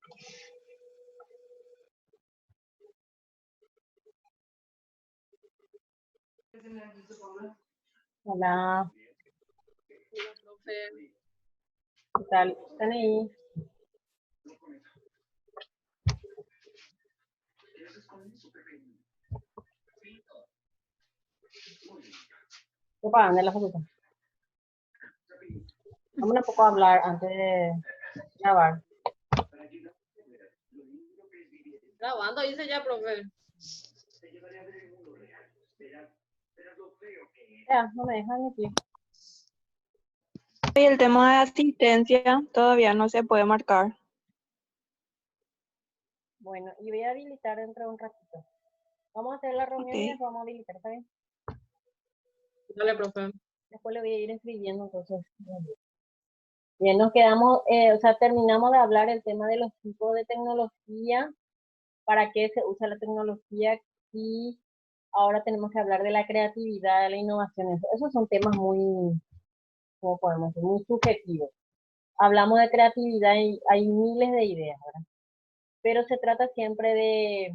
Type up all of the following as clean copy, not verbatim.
Hola, Hola, profe. ¿qué tal? ¿Están ahí? ¿Qué pagan de la facultad? Vamos un poco a hablar antes de grabar. Grabando, dice ya, profe. Ya, no me dejan aquí. Y el tema de asistencia todavía no se puede marcar. Bueno, y voy a habilitar dentro de un ratito. Vamos a hacer la reunión y Ok. después vamos a habilitar, ¿está bien? Dale, profe. Después le voy a ir escribiendo, entonces. Bien, nos quedamos, o sea, terminamos de hablar el tema de los tipos de tecnología, para qué se usa la tecnología y ahora tenemos que hablar de la creatividad, de la innovación. Esos son temas muy, ¿cómo podemos decir? Muy subjetivos. Hablamos de creatividad y hay miles de ideas, ¿verdad? Pero se trata siempre de,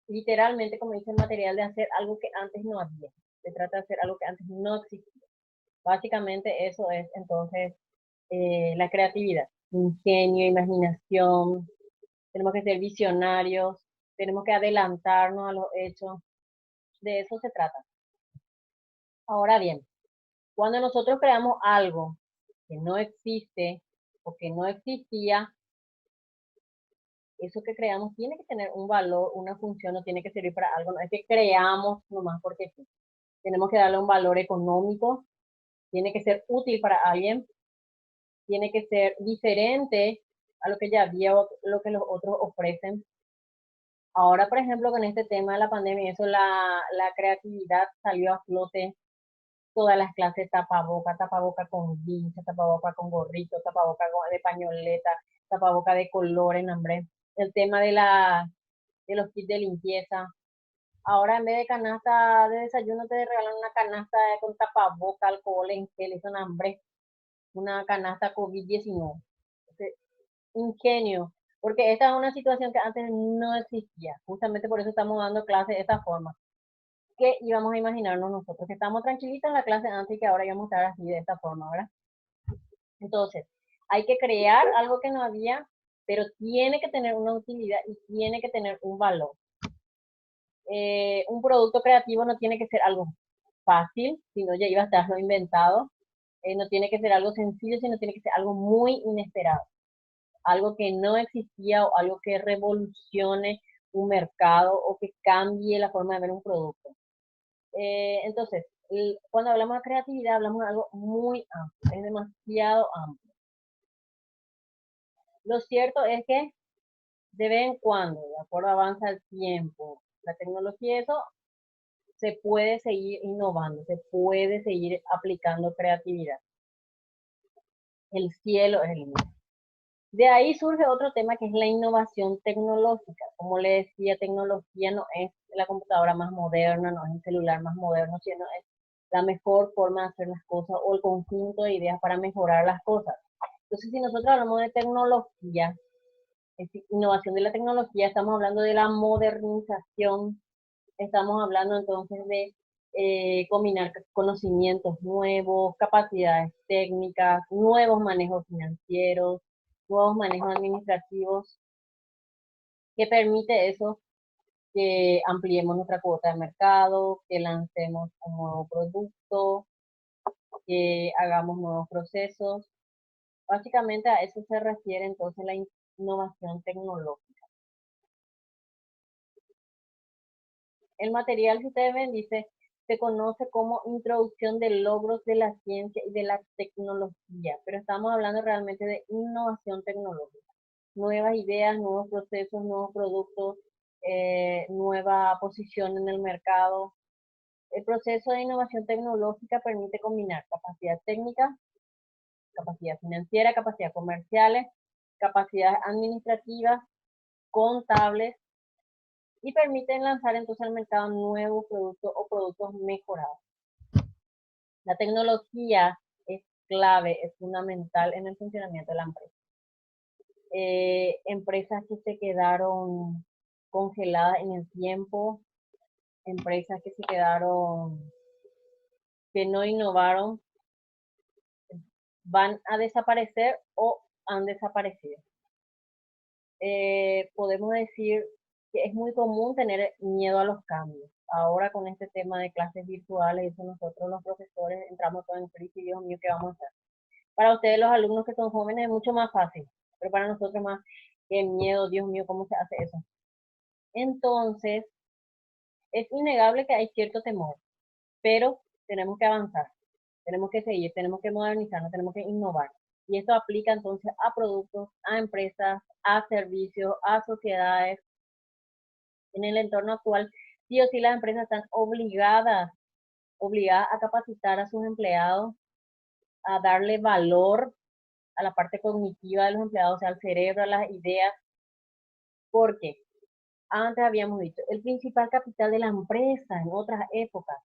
literalmente, como dice el material, de hacer algo que antes no había. Se trata de hacer algo que antes no existía. Básicamente eso es entonces la creatividad. Ingenio, imaginación, tenemos que ser visionarios, tenemos que adelantarnos a los hechos. De eso se trata. Ahora bien, cuando nosotros creamos algo que no existe o que no existía, eso que creamos tiene que tener un valor, una función, no tiene que servir para algo, no es que creamos nomás porque sí. Tenemos que darle un valor económico, tiene que ser útil para alguien, tiene que ser diferente a lo que ya había, lo que los otros ofrecen. Ahora, por ejemplo, con este tema de la pandemia, eso la creatividad salió a flote, todas las clases tapaboca con guincha, tapaboca con gorrito, tapaboca de pañoleta, tapaboca de colores, nombre. El tema de los kits de limpieza. Ahora en vez de canasta de desayuno te regalan una canasta con tapaboca, alcohol en gel, es un hambre, una canasta COVID-19. Ingenio, porque esta es una situación que antes no existía. Justamente por eso estamos dando clases de esta forma. ¿Qué íbamos a imaginarnos nosotros? Que estamos tranquilitos en la clase antes y que ahora íbamos a estar así de esta forma, ¿verdad? Entonces, hay que crear algo que no había, pero tiene que tener una utilidad y tiene que tener un valor. Un producto creativo no tiene que ser algo fácil, sino ya iba a estar lo inventado. No tiene que ser algo sencillo, sino tiene que ser algo muy inesperado. Algo que no existía o algo que revolucione un mercado o que cambie la forma de ver un producto. Entonces, cuando hablamos de creatividad, hablamos de algo muy amplio, es demasiado amplio. Lo cierto es que de vez en cuando, de acuerdo avanza el tiempo, la tecnología, eso se puede seguir innovando, se puede seguir aplicando creatividad. El cielo es el límite. De ahí surge otro tema que es la innovación tecnológica. Como le decía, tecnología no es la computadora más moderna, no es el celular más moderno, sino es la mejor forma de hacer las cosas o el conjunto de ideas para mejorar las cosas. Entonces, si nosotros hablamos de tecnología, es decir, innovación de la tecnología, estamos hablando de la modernización, estamos hablando entonces de combinar conocimientos nuevos, capacidades técnicas, nuevos manejos financieros, nuevos manejos administrativos, que permite eso, que ampliemos nuestra cuota de mercado, que lancemos un nuevo producto, que hagamos nuevos procesos. Básicamente a eso se refiere entonces la innovación tecnológica. El material que ustedes ven dice, se conoce como introducción de logros de la ciencia y de la tecnología, pero estamos hablando realmente de innovación tecnológica. Nuevas ideas, nuevos procesos, nuevos productos, nueva posición en el mercado. El proceso de innovación tecnológica permite combinar capacidad técnica, capacidad financiera, capacidad comerciales, capacidades administrativas, contables, y permiten lanzar entonces al mercado nuevos productos o productos mejorados. La tecnología es clave, es fundamental en el funcionamiento de la empresa. empresas que se quedaron congeladas en el tiempo, empresas que se quedaron, que no innovaron, van a desaparecer o han desaparecido. Podemos decir que es muy común tener miedo a los cambios. Ahora con este tema de clases virtuales, eso nosotros los profesores entramos todos en crisis, Dios mío, ¿qué vamos a hacer? Para ustedes los alumnos que son jóvenes es mucho más fácil, pero para nosotros más, qué miedo, Dios mío, ¿cómo se hace eso? Entonces, es innegable que hay cierto temor, pero tenemos que avanzar, tenemos que seguir, tenemos que modernizarnos, tenemos que innovar. Y esto aplica entonces a productos, a empresas, a servicios, a sociedades. En el entorno actual, sí o sí las empresas están obligadas a capacitar a sus empleados, a darle valor a la parte cognitiva de los empleados, o sea, al cerebro, a las ideas, porque antes habíamos dicho, el principal capital de la empresa en otras épocas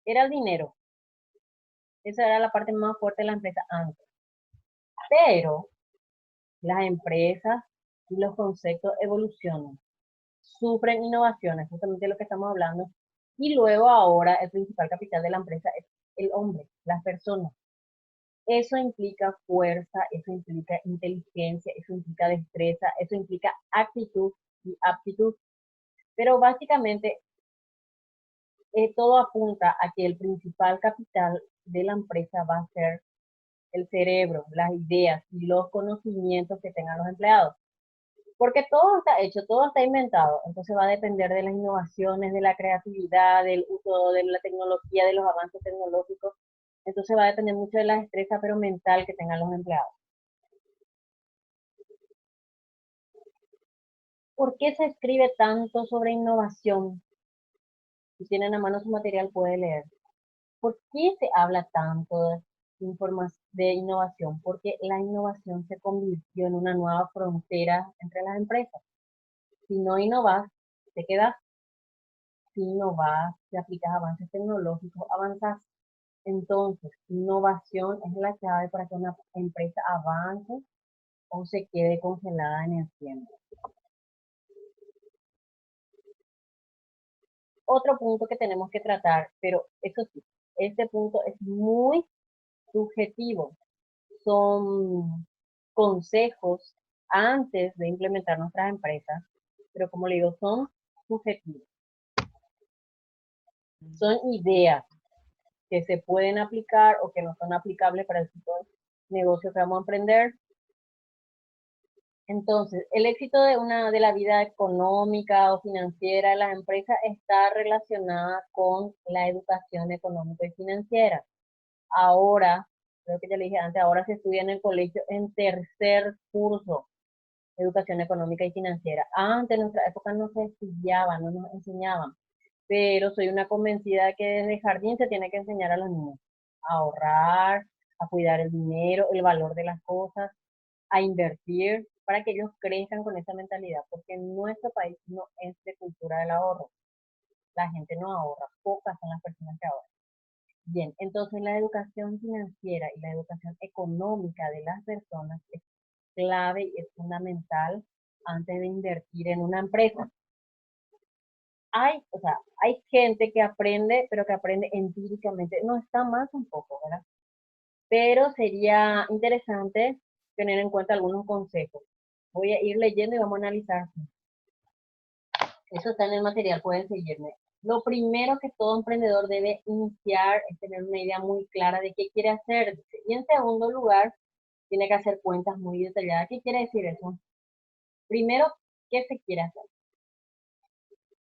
era el dinero. Esa era la parte más fuerte de la empresa antes. Pero las empresas y los conceptos evolucionan, sufren innovaciones, justamente lo que estamos hablando, y luego ahora el principal capital de la empresa es el hombre, las personas. Eso implica fuerza, eso implica inteligencia, eso implica destreza, eso implica actitud y aptitud. Pero básicamente todo apunta a que el principal capital de la empresa va a ser el cerebro, las ideas y los conocimientos que tengan los empleados. Porque todo está hecho, todo está inventado, entonces va a depender de las innovaciones, de la creatividad, del uso de la tecnología, de los avances tecnológicos. Entonces va a depender mucho de la destreza, pero mental que tengan los empleados. ¿Por qué se escribe tanto sobre innovación? Si tienen a mano su material, puede leer. ¿Por qué se habla tanto de innovación? Porque la innovación se convirtió en una nueva frontera entre las empresas. Si no innovas, te quedas. Si innovas, si aplicas avances tecnológicos, avanzas. Entonces, innovación es la clave para que una empresa avance o se quede congelada en el tiempo. Otro punto que tenemos que tratar, pero eso sí, este punto es muy subjetivo. Son consejos antes de implementar nuestras empresas, pero como le digo, son subjetivos. Son ideas que se pueden aplicar o que no son aplicables para el tipo de negocio que vamos a emprender. Entonces, el éxito de la vida económica o financiera de las empresas está relacionada con la educación económica y financiera. Ahora, creo que ya le dije antes, ahora se estudia en el colegio en tercer curso, educación económica y financiera. Antes, en nuestra época, no se estudiaba, no nos enseñaban, pero soy una convencida de que desde jardín se tiene que enseñar a los niños a ahorrar, a cuidar el dinero, el valor de las cosas, a invertir, para que ellos crezcan con esa mentalidad, porque en nuestro país no es de cultura del ahorro. La gente no ahorra, pocas son las personas que ahorran. Bien, entonces la educación financiera y la educación económica de las personas es clave y es fundamental antes de invertir en una empresa. Hay gente que aprende, pero que aprende empíricamente. No está mal tampoco, ¿verdad? Pero sería interesante tener en cuenta algunos consejos. Voy a ir leyendo y vamos a analizar. Eso está en el material, pueden seguirme. Lo primero que todo emprendedor debe iniciar es tener una idea muy clara de qué quiere hacer. Y en segundo lugar, tiene que hacer cuentas muy detalladas. ¿Qué quiere decir eso? Primero, ¿qué se quiere hacer?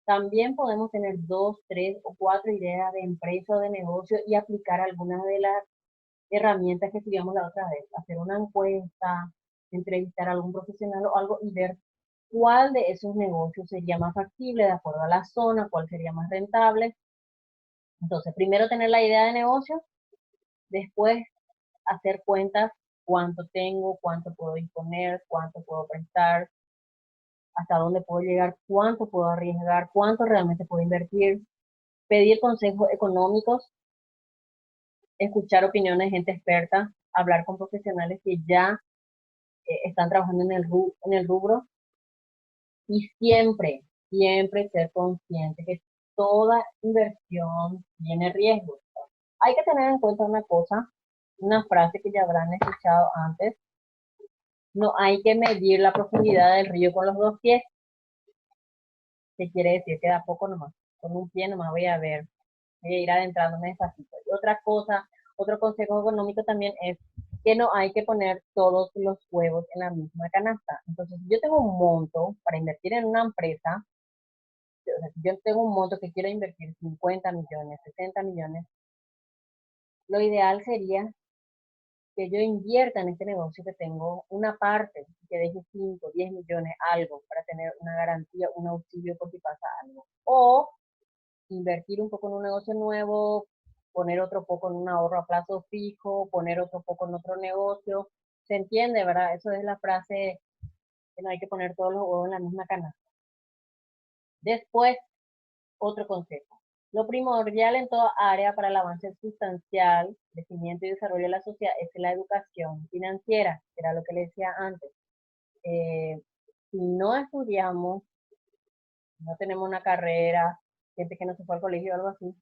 También podemos tener 2, 3 o 4 ideas de empresa o de negocio y aplicar algunas de las herramientas que estudiamos la otra vez. Hacer una encuesta, entrevistar a algún profesional o algo y ver cuál de esos negocios sería más factible de acuerdo a la zona, cuál sería más rentable. Entonces, primero tener la idea de negocio, después hacer cuentas, cuánto tengo, cuánto puedo disponer, cuánto puedo prestar, hasta dónde puedo llegar, cuánto puedo arriesgar, cuánto realmente puedo invertir, pedir consejos económicos, escuchar opiniones de gente experta, hablar con profesionales que ya están trabajando en el rubro, y siempre ser consciente que toda inversión tiene riesgos. Hay que tener en cuenta una cosa, una frase que ya habrán escuchado antes: no hay que medir la profundidad del río con los dos pies. ¿Qué quiere decir? Que da poco nomás, con un pie nomás voy a ver, voy a ir adentrándome despacito. Y otra cosa, otro consejo económico también es que no hay que poner todos los huevos en la misma canasta. Entonces, si yo tengo un monto para invertir en una empresa, o sea, si yo tengo un monto que quiero invertir 50 millones, 60 millones, lo ideal sería que yo invierta en este negocio, que tengo una parte, que deje 5, 10 millones, algo, para tener una garantía, un auxilio por si pasa algo. O invertir un poco en un negocio nuevo, poner otro poco en un ahorro a plazo fijo, poner otro poco en otro negocio. ¿Se entiende, verdad? Eso es la frase que no hay que poner todos los huevos en la misma canasta. Después, otro consejo. Lo primordial en toda área para el avance sustancial, crecimiento y desarrollo de la sociedad es la educación financiera, que era lo que le decía antes. Si no estudiamos, no tenemos una carrera, gente que no se fue al colegio o algo así,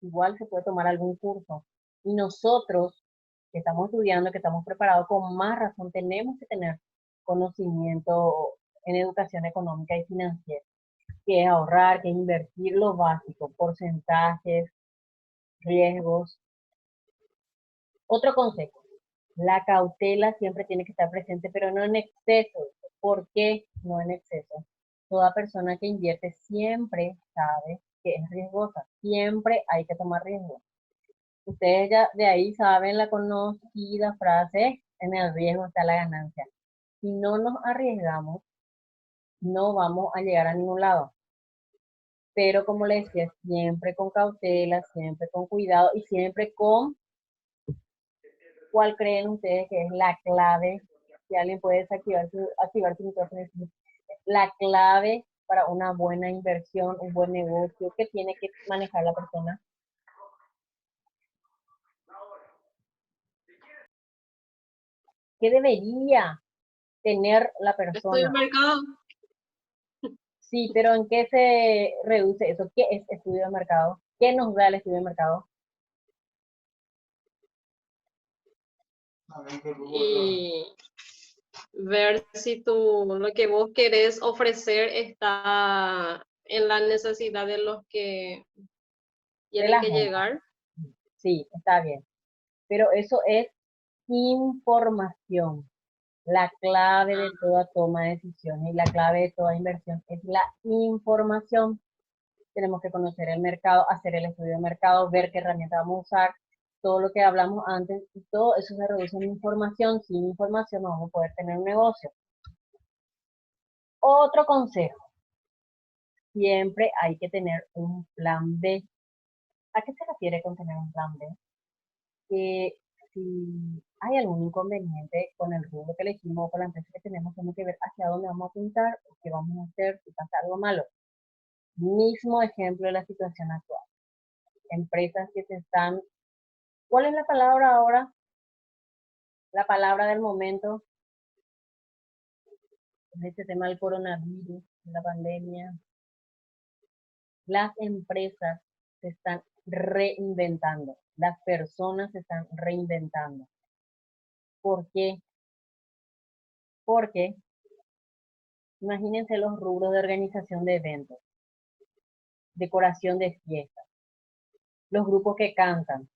igual se puede tomar algún curso. Y nosotros, que estamos estudiando, que estamos preparados, con más razón tenemos que tener conocimiento en educación económica y financiera, que es ahorrar, que es invertir lo básico, porcentajes, riesgos. Otro consejo: la cautela siempre tiene que estar presente, pero no en exceso. ¿Por qué no en exceso? Toda persona que invierte siempre sabe que es riesgosa, siempre hay que tomar riesgo. Ustedes ya de ahí saben la conocida frase: en el riesgo está la ganancia. Si no nos arriesgamos, no vamos a llegar a ningún lado. Pero como les decía, siempre con cautela, siempre con cuidado y siempre con ¿cuál creen ustedes que es la clave? Si alguien puede activar su micrófono, la clave para una buena inversión, un buen negocio, que tiene que manejar la persona. ¿Qué debería tener la Estudio persona? mercado. Sí, pero ¿en qué se reduce eso? ¿Qué es estudio de mercado? ¿Qué nos da el estudio de mercado? Y ver si lo que vos querés ofrecer está en la necesidad de los que De tienen la que gente. llegar. Sí, está bien. Pero eso es información. La clave de toda toma de decisiones y la clave de toda inversión es la información. Tenemos que conocer el mercado, hacer el estudio de mercado, ver qué herramienta vamos a usar, todo lo que hablamos antes, y todo eso se reduce en información. Sin información no vamos a poder tener un negocio. Otro consejo: siempre hay que tener un plan B. ¿A qué se refiere con tener un plan B? Que si hay algún inconveniente con el rubro que elegimos o con la empresa que tenemos que ver hacia dónde vamos a apuntar, qué vamos a hacer si pasa algo malo. Mismo ejemplo de la situación actual. Empresas que se están... ¿Cuál es la palabra ahora? La palabra del momento, en este tema del coronavirus, de la pandemia. Las empresas se están reinventando, las personas se están reinventando. ¿Por qué? Porque imagínense los rubros de organización de eventos, decoración de fiestas, los grupos que cantan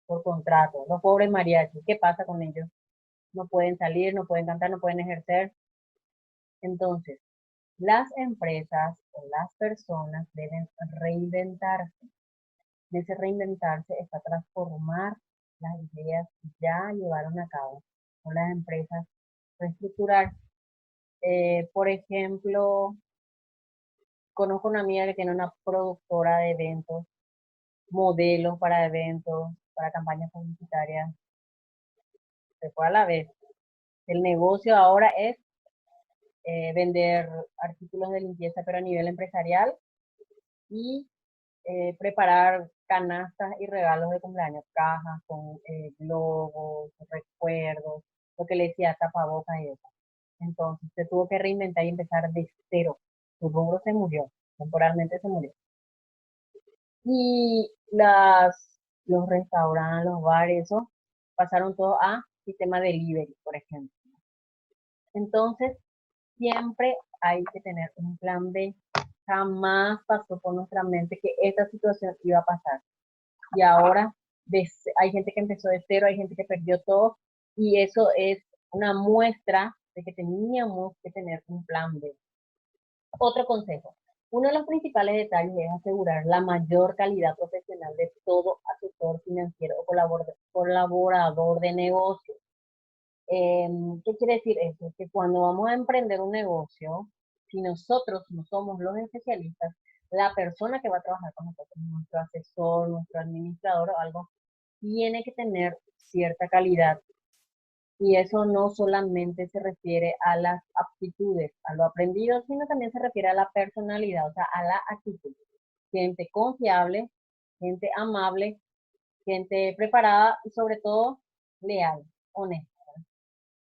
por contrato, los pobres mariachis, ¿qué pasa con ellos? No pueden salir, no pueden cantar, no pueden ejercer. Entonces, las empresas o las personas deben reinventarse. De ese reinventarse está transformar las ideas que ya llevaron a cabo con las empresas, reestructurar. Por ejemplo, conozco una amiga que tiene una productora de eventos, modelos para eventos, para campañas publicitarias. Se fue a la vez. El negocio ahora es vender artículos de limpieza, pero a nivel empresarial, y preparar canastas y regalos de cumpleaños, cajas con globos, recuerdos, lo que le decía, tapabocas y eso. Entonces se tuvo que reinventar y empezar de cero. Su rubro se murió, temporalmente se murió. Y los restaurantes, los bares, eso, pasaron todo a sistema delivery, por ejemplo. Entonces, siempre hay que tener un plan B. Jamás pasó por nuestra mente que esta situación iba a pasar. Y ahora hay gente que empezó de cero, hay gente que perdió todo, y eso es una muestra de que teníamos que tener un plan B. Otro consejo. Uno de los principales detalles es asegurar la mayor calidad profesional de todo asesor financiero o colaborador de negocio. ¿Qué quiere decir eso? Que cuando vamos a emprender un negocio, si nosotros no somos los especialistas, la persona que va a trabajar con nosotros, nuestro asesor, nuestro administrador o algo, tiene que tener cierta calidad. Y eso no solamente se refiere a las aptitudes, a lo aprendido, sino también se refiere a la personalidad, o sea, a la actitud. Gente confiable, gente amable, gente preparada y sobre todo leal, honesta,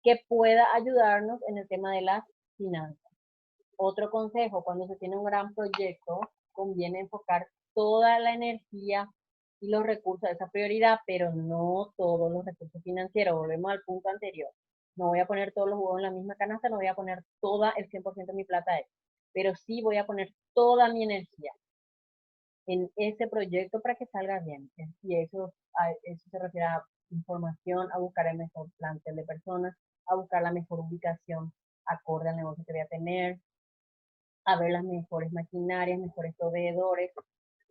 que pueda ayudarnos en el tema de las finanzas. Otro consejo, cuando se tiene un gran proyecto, conviene enfocar toda la energía y los recursos a esa prioridad, pero no todos los recursos financieros. Volvemos al punto anterior. No voy a poner todos los huevos en la misma canasta, no voy a poner toda el 100% de mi plata ahí, pero sí voy a poner toda mi energía en ese proyecto para que salga bien. Y eso se refiere a información, a buscar el mejor plantel de personas, a buscar la mejor ubicación acorde al negocio que voy a tener, a ver las mejores maquinarias, mejores proveedores,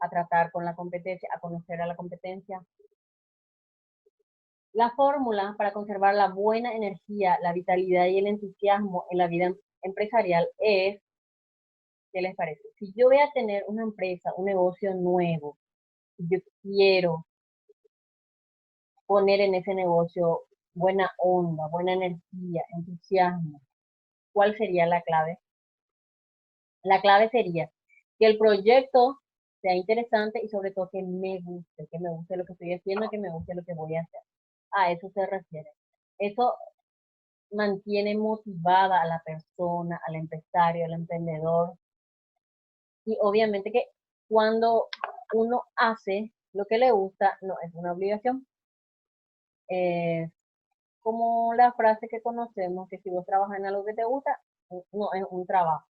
a tratar con la competencia, a conocer a la competencia. La fórmula para conservar la buena energía, la vitalidad y el entusiasmo en la vida empresarial es, ¿qué les parece? Si yo voy a tener una empresa, un negocio nuevo, yo quiero poner en ese negocio buena onda, buena energía, entusiasmo, ¿cuál sería la clave? La clave sería que el proyecto sea interesante y sobre todo que me guste lo que estoy haciendo, que me guste lo que voy a hacer. A eso se refiere. Eso mantiene motivada a la persona, al empresario, al emprendedor. Y obviamente que cuando uno hace lo que le gusta, no es una obligación. Como la frase que conocemos, que si vos trabajas en algo que te gusta, no es un trabajo.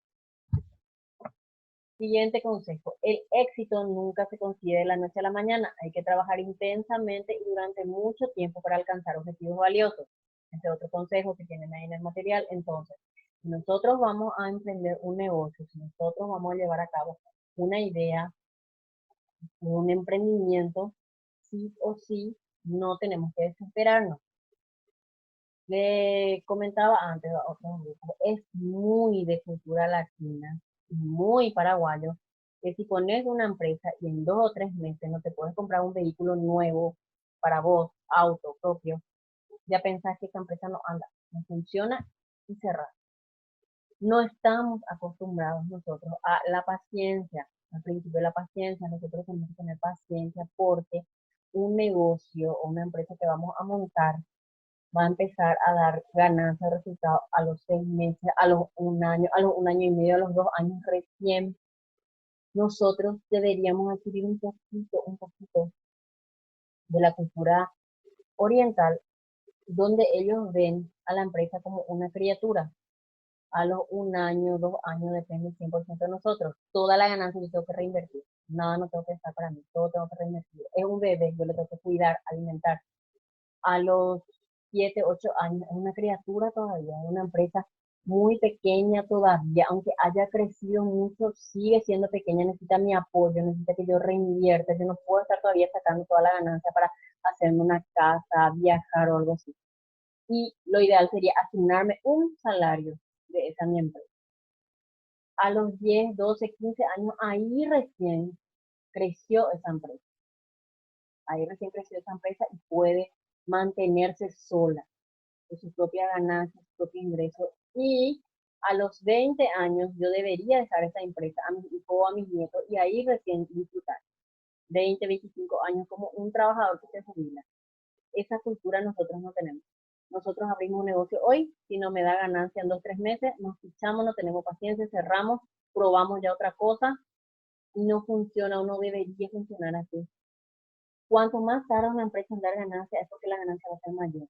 Siguiente consejo, el éxito nunca se consigue de la noche a la mañana, hay que trabajar intensamente y durante mucho tiempo para alcanzar objetivos valiosos. Este es otro consejo que tienen ahí en el material. Entonces, si nosotros vamos a emprender un negocio, si nosotros vamos a llevar a cabo una idea, un emprendimiento, sí o sí, no tenemos que desesperarnos. Le comentaba antes a otros grupos, es muy de cultura latina, muy paraguayo, que si pones una empresa y en 2 o 3 meses no te puedes comprar un vehículo nuevo para vos, auto propio, ya pensás que esa empresa no anda, no funciona y cerrar. No estamos acostumbrados nosotros a la paciencia, al principio de la paciencia, nosotros tenemos que tener paciencia porque un negocio o una empresa que vamos a montar va a empezar a dar ganancias, resultados a los 6 meses, a los 1 año, a los 1 año y medio, a los 2 años recién. Nosotros deberíamos adquirir un poquito de la cultura oriental, donde ellos ven a la empresa como una criatura. A los 1 año, 2 años, depende 100% de nosotros. Toda la ganancia yo tengo que reinvertir. Nada no tengo que estar para mí, todo tengo que reinvertir. Es un bebé, yo le tengo que cuidar, alimentar. A los 7, 8 años, es una criatura todavía, es una empresa muy pequeña todavía, aunque haya crecido mucho, sigue siendo pequeña, necesita mi apoyo, necesita que yo reinvierta, yo no puedo estar todavía sacando toda la ganancia para hacerme una casa, viajar o algo así. Y lo ideal sería asignarme un salario de esa mi empresa. A los 10, 12, 15 años, ahí recién creció esa empresa. Ahí recién creció esa empresa y puede mantenerse sola de su propia ganancia, su propio ingreso. Y a los 20 años yo debería dejar esa empresa a mi hijo o a mis nietos y ahí recién disfrutar. 20, 25 años como un trabajador que se jubila. Esa cultura nosotros no tenemos. Nosotros abrimos un negocio hoy, si no me da ganancia en 2, 3 meses, nos fichamos, no tenemos paciencia, cerramos, probamos ya otra cosa y no funciona o no debería funcionar así. Cuanto más tarda una empresa en dar ganancia, es porque la ganancia va a ser mayor.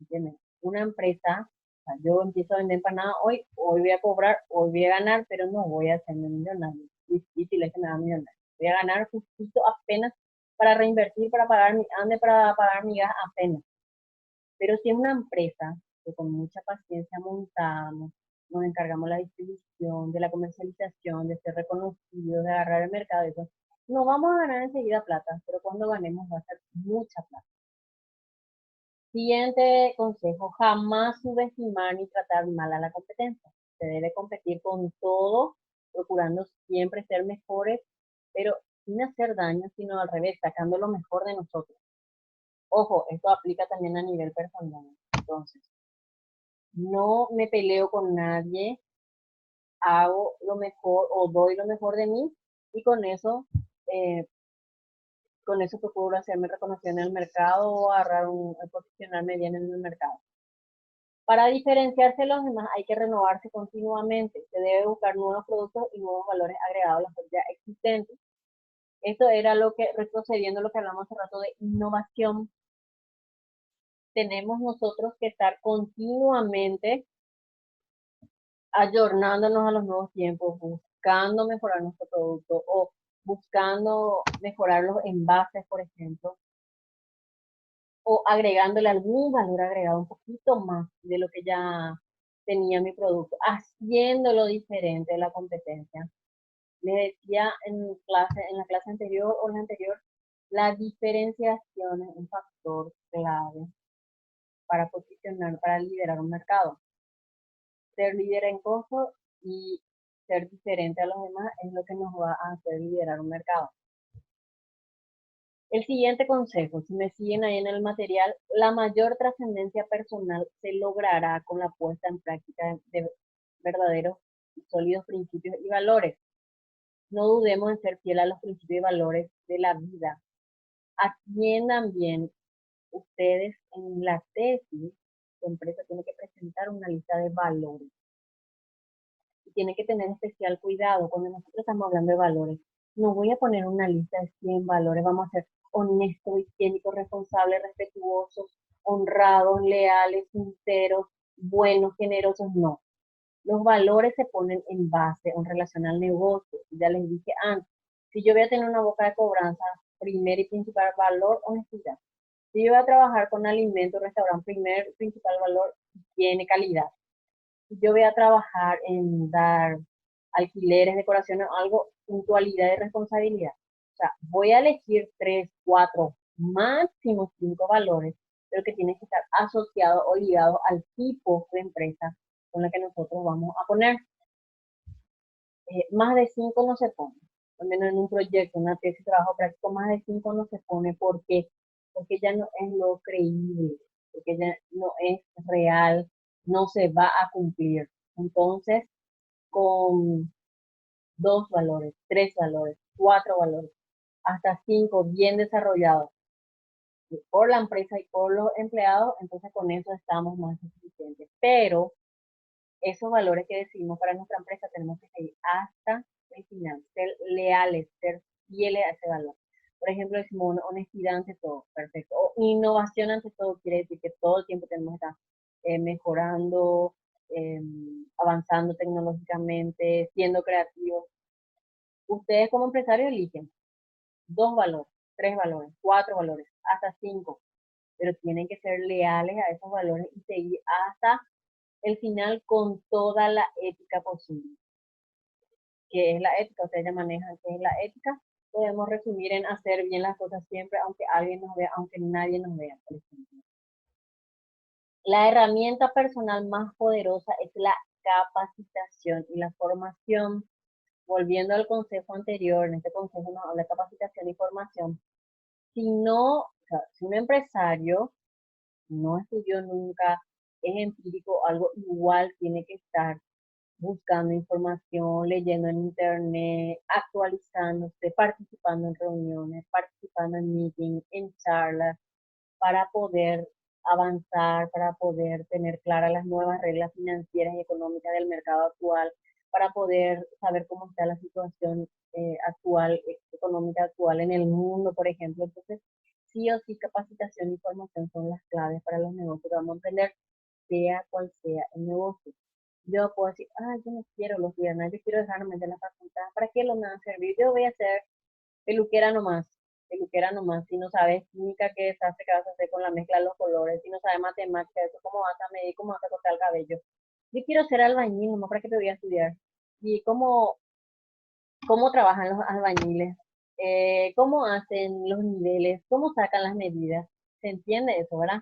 ¿Entiendes? Una empresa, o sea, yo empiezo a vender empanadas hoy voy a cobrar, hoy voy a ganar, pero no voy a hacerme millonario. Difícil es que me haga millonario. Voy a ganar justito apenas para reinvertir, para pagar para pagar mi gas apenas. Pero si es una empresa que con mucha paciencia montamos, nos encargamos de la distribución, de la comercialización, de ser reconocidos, de agarrar el mercado, eso, no vamos a ganar enseguida plata, pero cuando ganemos va a ser mucha plata. Siguiente consejo, jamás subestimar ni tratar mal a la competencia. Se debe competir con todo, procurando siempre ser mejores, pero sin hacer daño, sino al revés, sacando lo mejor de nosotros. Ojo, esto aplica también a nivel personal. Entonces, no me peleo con nadie, hago lo mejor o doy lo mejor de mí y eh, con eso procuro hacerme reconocido en el mercado o posicionarme bien en el mercado. Para diferenciarse de los demás hay que renovarse continuamente. Se debe buscar nuevos productos y nuevos valores agregados a los ya existentes. Esto era retrocediendo lo que hablamos hace rato de innovación. Tenemos nosotros que estar continuamente ayornándonos a los nuevos tiempos, buscando mejorar nuestro producto o buscando mejorar los envases, por ejemplo, o agregándole algún valor agregado un poquito más de lo que ya tenía mi producto, haciéndolo diferente de la competencia. Les decía en la clase anterior o la anterior, la diferenciación es un factor clave para posicionar, para liderar un mercado. Ser líder en costo y ser diferente a los demás es lo que nos va a hacer liderar un mercado. El siguiente consejo, si me siguen ahí en el material, la mayor trascendencia personal se logrará con la puesta en práctica de verdaderos y sólidos principios y valores. No dudemos en ser fiel a los principios y valores de la vida. Atiendan bien ustedes en la tesis, su empresa tiene que presentar una lista de valores. Y tiene que tener especial cuidado cuando nosotros estamos hablando de valores. No voy a poner una lista de 100 valores, vamos a ser honestos, higiénicos, responsables, respetuosos, honrados, leales, sinceros, buenos, generosos, no. Los valores se ponen en base en relación al negocio. Ya les dije antes, si yo voy a tener una boca de cobranza, primer y principal valor, honestidad. Si yo voy a trabajar con alimentos, restaurante, primer y principal valor, tiene calidad. Si yo voy a trabajar en dar alquileres, decoraciones, algo, puntualidad y responsabilidad. O sea, voy a elegir 3, 4, máximo 5 valores, pero que tienen que estar asociados o ligados al tipo de empresa con la que nosotros vamos a poner. Más de 5 no se pone. Al menos en un proyecto, una tesis de trabajo práctico, más de 5 no se pone. ¿Por qué? Porque ya no es lo creíble, porque ya no es real, no se va a cumplir. Entonces, con 2 valores, 3 valores, 4 valores, hasta 5 bien desarrollados por la empresa y por los empleados, entonces con eso estamos más suficientes. Pero esos valores que decidimos para nuestra empresa tenemos que seguir hasta el final, ser leales, ser fieles a ese valor. Por ejemplo, decimos honestidad ante todo, perfecto. O innovación ante todo, quiere decir que todo el tiempo tenemos que estar mejorando, avanzando tecnológicamente, siendo creativos. Ustedes como empresarios eligen 2 valores, 3 valores, 4 valores, hasta 5, pero tienen que ser leales a esos valores y seguir hasta el final con toda la ética posible. ¿Qué es la ética? Ustedes ya manejan qué es la ética. Podemos resumir en hacer bien las cosas siempre, aunque alguien nos vea, aunque nadie nos vea, por ejemplo. La herramienta personal más poderosa es la capacitación y la formación. Volviendo al consejo anterior, en este consejo nos habla de capacitación y formación. Si no, o sea, si un empresario no estudió nunca, es empírico, algo igual tiene que estar buscando información, leyendo en internet, actualizándose, participando en reuniones, participando en meetings, en charlas, para poder avanzar, para poder tener claras las nuevas reglas financieras y económicas del mercado actual, para poder saber cómo está la situación actual, económica actual en el mundo, por ejemplo. Entonces, sí o sí, capacitación y formación son las claves para los negocios que vamos a emprender, sea cual sea el negocio. Yo puedo decir, yo no quiero los viernes, yo quiero dejarme de la facultad, ¿para qué lo me va a servir? Yo voy a hacer peluquera nomás, peluquera nomás. Si no sabes química, qué desastre que vas a hacer con la mezcla de los colores, si no sabes matemática, eso cómo vas a medir, cómo vas a cortar el cabello. Yo quiero ser albañil, nomás para que te voy a estudiar. Y cómo trabajan los albañiles, cómo hacen los niveles, cómo sacan las medidas. ¿Se entiende eso, verdad?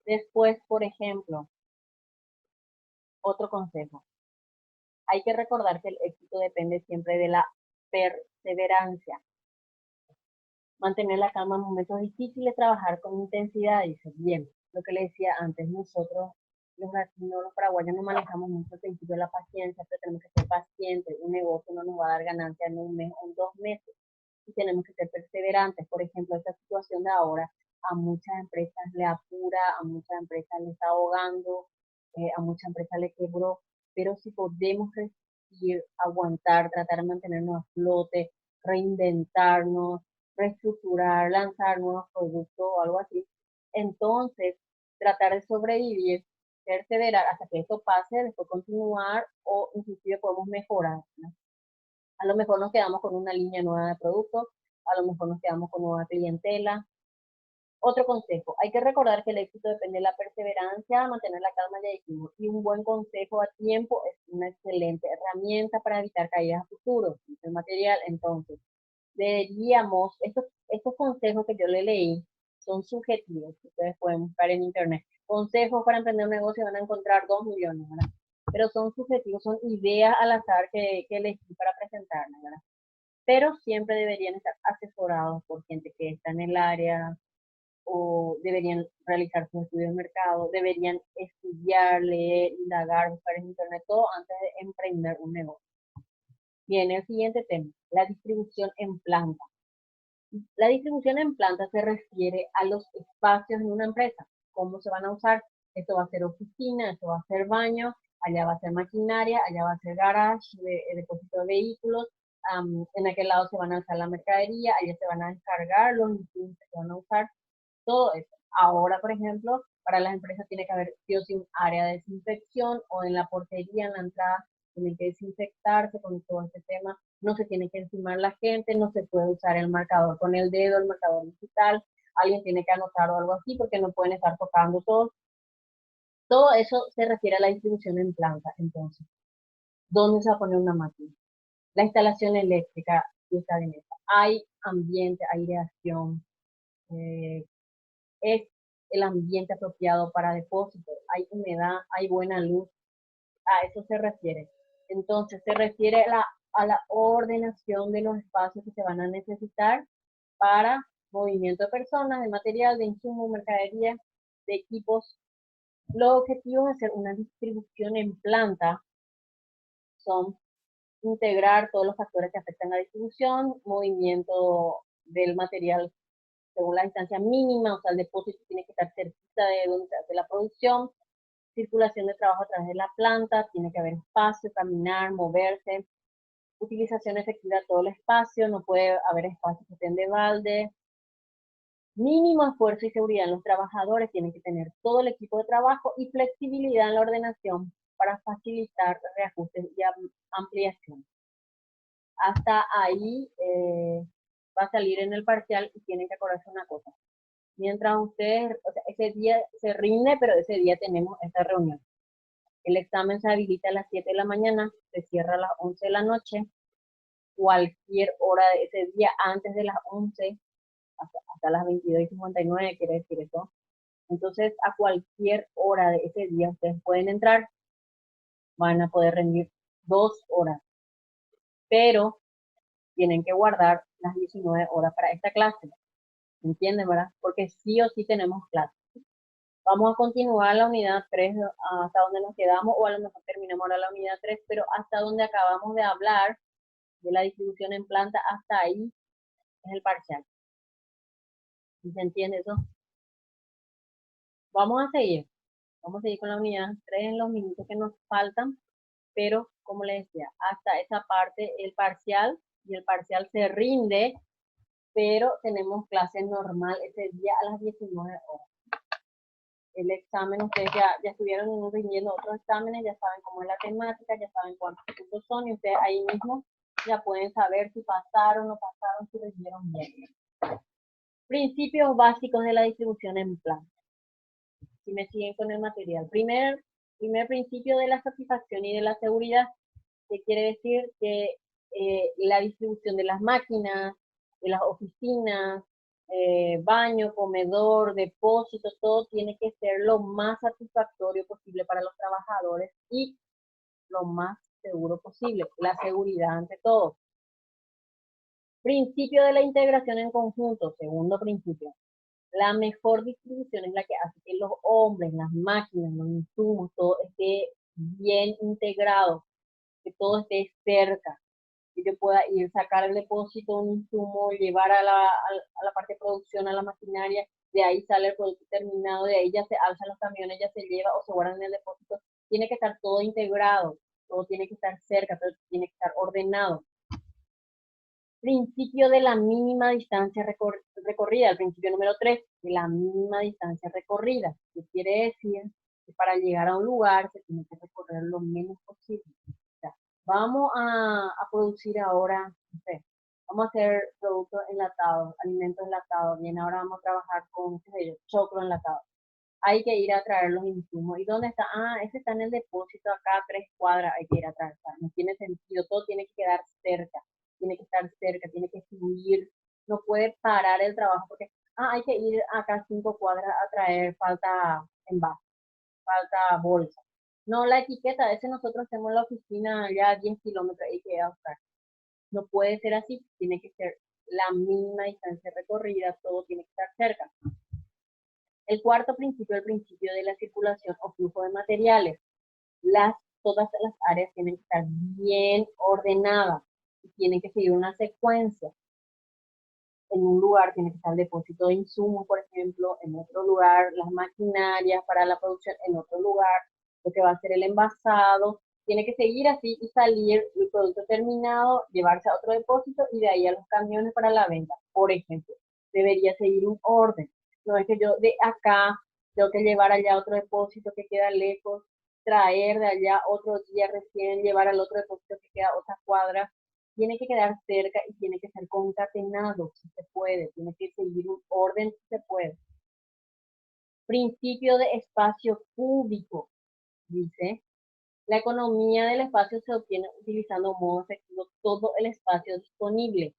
Después, por ejemplo, otro consejo. Hay que recordar que el éxito depende siempre de la perseverancia. Mantener la calma en momentos difíciles, trabajar con intensidad, dice. Bien, lo que le decía antes, nosotros, los latinos, los paraguayos, no manejamos mucho el principio de la paciencia, pero tenemos que ser pacientes. Un negocio no nos va a dar ganancia en un mes o en 2 meses. Y tenemos que ser perseverantes. Por ejemplo, esta situación de ahora a muchas empresas le apura, a muchas empresas le está ahogando, a muchas empresas le quebró, pero si podemos resistir, aguantar, tratar de mantenernos a flote, reinventarnos, reestructurar, lanzar nuevos productos o algo así, entonces tratar de sobrevivir, perseverar hasta que esto pase, después continuar o inclusive podemos mejorar, ¿no? A lo mejor nos quedamos con una línea nueva de productos, a lo mejor nos quedamos con nueva clientela. Otro consejo, hay que recordar que el éxito depende de la perseverancia, mantener la calma, ya dijimos, y un buen consejo a tiempo es una excelente herramienta para evitar caídas a futuro. El material, entonces, deberíamos, estos consejos que yo le leí son subjetivos, ustedes pueden buscar en internet. Consejos para emprender un negocio, van a encontrar 2 millones, ¿verdad? Pero son subjetivos, son ideas al azar que elegí para presentarles, ¿verdad? Pero siempre deberían estar asesorados por gente que está en el área, o deberían realizar sus estudios de mercado, deberían estudiar, leer, indagar, buscar en internet, todo antes de emprender un negocio. Viene el siguiente tema, la distribución en planta. La distribución en planta se refiere a los espacios en una empresa, cómo se van a usar. Esto va a ser oficina, esto va a ser baño, allá va a ser maquinaria, allá va a ser garage, depósito de vehículos, en aquel lado se van a alzar la mercadería, allá se van a descargar los insumos que se van a usar, todo eso. Ahora, por ejemplo, para las empresas tiene que haber sí o sí un área de desinfección, o en la portería, en la entrada, tienen que desinfectarse con todo este tema. No se tiene que encimar la gente, no se puede usar el marcador con el dedo, el marcador digital, alguien tiene que anotar o algo así porque no pueden estar tocando todo. Todo eso se refiere a la distribución en planta. Entonces, ¿dónde se va a poner una máquina? La instalación eléctrica está en esta. Hay ambiente, aireación, es el ambiente apropiado para depósito, hay humedad, hay buena luz, a eso se refiere. Entonces, se refiere a la ordenación de los espacios que se van a necesitar para movimiento de personas, de material, de insumos, mercadería, de equipos. Los objetivos de hacer una distribución en planta son integrar todos los factores que afectan a la distribución, movimiento del material según la distancia mínima, o sea, el depósito tiene que estar cerquita de donde se hace la producción, circulación de trabajo a través de la planta, tiene que haber espacio, caminar, moverse, utilización efectiva de todo el espacio, no puede haber espacios que estén de balde, mínimo esfuerzo y seguridad en los trabajadores, tienen que tener todo el equipo de trabajo y flexibilidad en la ordenación para facilitar reajustes y ampliación. Hasta ahí va a salir en el parcial y tienen que acordarse una cosa. Mientras ustedes, o sea, ese día se rinde, pero ese día tenemos esta reunión. El examen se habilita a las 7 de la mañana, se cierra a las 11 de la noche, cualquier hora de ese día antes de las 11 hasta las 22:59, quiere decir eso. Entonces, a cualquier hora de ese día ustedes pueden entrar, van a poder rendir 2 horas, pero tienen que guardar las 19 horas para esta clase. ¿Entienden, verdad? Porque sí o sí tenemos clase. Vamos a continuar la unidad 3 hasta donde nos quedamos, o a lo mejor terminamos ahora la unidad 3, pero hasta donde acabamos de hablar de la distribución en planta, hasta ahí es el parcial. ¿Sí se entiende eso? Vamos a seguir con la unidad 3 en los minutos que nos faltan, pero como les decía, hasta esa parte el parcial, y el parcial se rinde, pero tenemos clase normal ese día a las 19 horas. El examen, ustedes ya estuvieron rindiendo otros exámenes, ya saben cómo es la temática, ya saben cuántos puntos son, y ustedes ahí mismo ya pueden saber si pasaron o no pasaron, si rindieron bien. Principios básicos de la distribución en planta. Si me siguen con el material. Primer principio de la satisfacción y de la seguridad, que quiere decir que la distribución de las máquinas, de las oficinas, baño, comedor, depósito, todo tiene que ser lo más satisfactorio posible para los trabajadores y lo más seguro posible. La seguridad ante todo. Principio de la integración en conjunto, segundo principio. La mejor distribución es la que hace que los hombres, las máquinas, los insumos, todo esté bien integrado, que todo esté cerca, que yo pueda ir, sacar el depósito, un insumo, llevar a la parte de producción, a la maquinaria, de ahí sale el producto terminado, de ahí ya se alzan los camiones, ya se lleva o se guardan en el depósito. Tiene que estar todo integrado, todo tiene que estar cerca, todo tiene que estar ordenado. Principio de la mínima distancia recorrida, el principio número 3, de la mínima distancia recorrida, que quiere decir que para llegar a un lugar se tiene que recorrer lo menos posible. O sea, vamos a producir ahora, no sé, vamos a hacer productos enlatados, alimentos enlatados, bien, ahora vamos a trabajar con, qué sé yo, choclo enlatado. Hay que ir a traer los insumos. ¿Y dónde está? Ah, ese está en el depósito acá a 3 cuadras, hay que ir a traer. No tiene sentido, todo tiene que quedar cerca, tiene que estar cerca, tiene que fluir, no puede parar el trabajo porque, hay que ir acá 5 cuadras a traer, falta envase, falta bolsa. No, la etiqueta, ese nosotros hacemos en la oficina ya a 10 kilómetros, hay que ir a buscar. No puede ser así, tiene que ser la mínima distancia recorrida, todo tiene que estar cerca. El cuarto principio, el principio de la circulación o flujo de materiales. Todas las áreas tienen que estar bien ordenadas y tienen que seguir una secuencia. En un lugar tiene que estar el depósito de insumos, por ejemplo, en otro lugar las maquinarias para la producción, en otro lugar lo que va a ser el envasado. Tiene que seguir así y salir el producto terminado, llevarse a otro depósito y de ahí a los camiones para la venta. Por ejemplo, debería seguir un orden. No es que yo de acá tengo que llevar allá a otro depósito que queda lejos, traer de allá otro día recién, llevar al otro depósito que queda otra cuadra. Tiene que quedar cerca y tiene que ser concatenado, si se puede. Tiene que seguir un orden, si se puede. Principio de espacio cúbico, dice. La economía del espacio se obtiene utilizando modo efectivo todo el espacio disponible.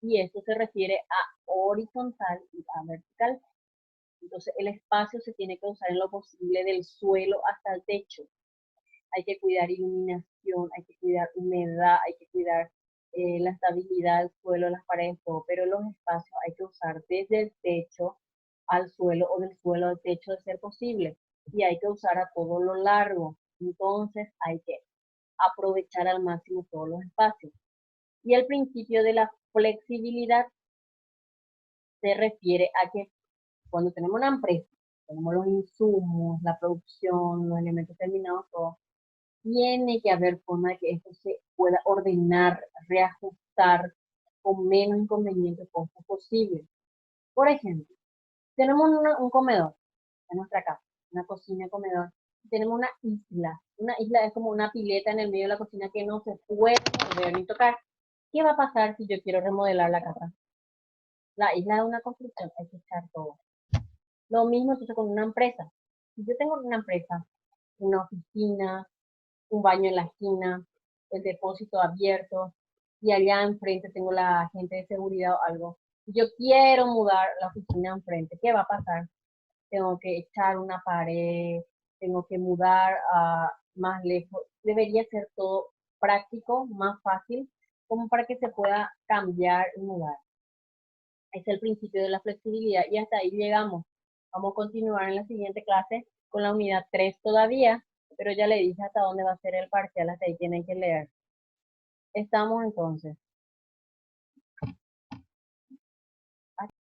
Y esto se refiere a horizontal y a vertical. Entonces, el espacio se tiene que usar en lo posible del suelo hasta el techo. Hay que cuidar iluminación, hay que cuidar humedad, hay que cuidar la estabilidad del suelo, las paredes, todo. Pero los espacios hay que usar desde el techo al suelo o del suelo al techo de ser posible. Y hay que usar a todo lo largo. Entonces, hay que aprovechar al máximo todos los espacios. Y el principio de la flexibilidad se refiere a que cuando tenemos una empresa, tenemos los insumos, la producción, los elementos terminados, todo, tiene que haber forma de que esto se pueda ordenar, reajustar con menos inconvenientes posible. Por ejemplo, tenemos un comedor en nuestra casa, una cocina, comedor. Tenemos una isla. Una isla es como una pileta en el medio de la cocina que no se puede mover ni tocar. ¿Qué va a pasar si yo quiero remodelar la casa? La isla de una construcción, hay que echar todo. Lo mismo entonces con una empresa. Si yo tengo una empresa, una oficina, un baño en la esquina, el depósito abierto, y allá enfrente tengo la gente de seguridad o algo. Yo quiero mudar la oficina enfrente, ¿qué va a pasar? Tengo que echar una pared, tengo que mudar más lejos. Debería ser todo práctico, más fácil, como para que se pueda cambiar y mudar. Es el principio de la flexibilidad y hasta ahí llegamos. Vamos a continuar en la siguiente clase con la unidad 3 todavía, pero ya le dije hasta dónde va a ser el parcial, hasta ahí tienen que leer. Estamos entonces.